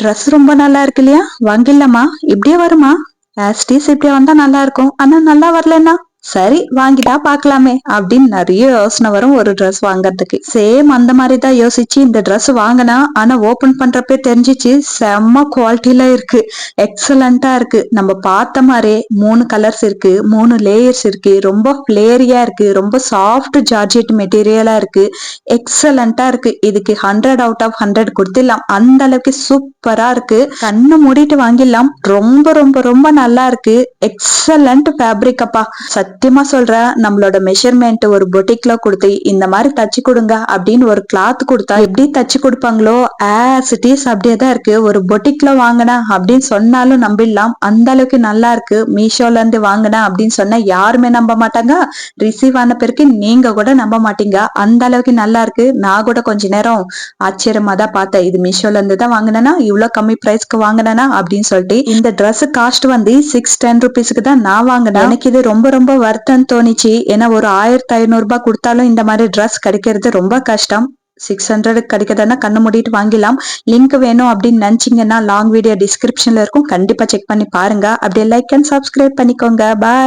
Dress ரொம்ப நல்லா இருக்கு இல்லையா? வாங்கிடலாமா? இப்படியே வருமா? ஆஸ்டீஸ் இப்படியே வந்தா நல்லா இருக்கும். ஆனா நல்லா வரலன்னா சரி வாங்கிட்டா பாக்கலாமே அப்படின்னு நிறைய யோசனை வரும் ஒரு ட்ரெஸ் வாங்கறதுக்கு. சேம் அந்த மாதிரி தான் யோசிச்சு இந்த ட்ரெஸ் வாங்கினா, ஆனா ஓபன் பண்றப்பே தெரிஞ்சிச்சு செம்ம குவாலிட்டில இருக்கு. எக்ஸலண்டா இருக்கு. நம்ம பார்த்த மாதிரியே 3 கலர்ஸ் இருக்கு, 3 லேயர்ஸ் இருக்கு, ரொம்ப ஃபிளேரியா இருக்கு, ரொம்ப சாஃப்ட் ஜார்ஜெட் மெட்டீரியலா இருக்கு. எக்ஸலண்டா இருக்கு. இதுக்கு 100 out of 100 கொடுத்துடலாம். அந்த அளவுக்கு சூப்பரா இருக்கு. கண்ணு மூடிட்டு வாங்கிடலாம். ரொம்ப ரொம்ப ரொம்ப நல்லா இருக்கு. எக்ஸலண்ட் ஃபேப்ரிக் அப்பா. சத்தியமா சொல்றேன், நம்மளோட மெஷர்மெண்ட் ஒரு பொட்டிக்ல கொடுத்து இந்த மாதிரி தச்சு கொடுங்க அப்படின்னு ஒரு கிளாத் கொடுத்தா எப்படி தச்சு கொடுப்பாங்களோ ஆஸ் இட் இஸ் அப்படியே தான் இருக்கு. ஒரு பொட்டிக்ல வாங்கினா அப்படின்னு சொன்னாலும் நம்பிடலாம். அந்த அளவுக்கு நல்லா இருக்கு. மீஷோல இருந்து வாங்கினா அப்படின்னு சொன்னா யாருமே நம்ப மாட்டாங்க. ரிசீவ் ஆன பிறகு நீங்க கூட நம்ப மாட்டீங்க. அந்த அளவுக்கு நல்லா இருக்கு. நான் கூட கொஞ்ச நேரம் ஆச்சரியமா தான் பார்த்தேன். இது மீஷோல இருந்து தான் வாங்கினா இவ்வளவு கம்மி பிரைஸ்க்கு வாங்கினா அப்படின்னு சொல்லிட்டு. இந்த ட்ரெஸ் காஸ்ட் வந்து 610 ருபீஸ்க்கு தான் நான் வாங்கினேன். எனக்கு இது ரொம்ப ரொம்ப வருத்தம் தோணிச்சு. ஏன்னா ஒரு 1500 ரூபாய் கொடுத்தாலும் இந்த மாதிரி ட்ரெஸ் கிடைக்கிறது ரொம்ப கஷ்டம். 600 கிடைக்கிறதுனா கண்ணு மூடிட்டு வாங்கிடலாம். லிங்க் வேணும் அப்படின்னு நினைச்சீங்கன்னா லாங் வீடியோ டிஸ்கிரிப்ஷன்ல இருக்கும், கண்டிப்பா செக் பண்ணி பாருங்க. அப்படியே லைக் அண்ட் சப்ஸ்கிரைப் பண்ணிக்கோங்க. பாய்.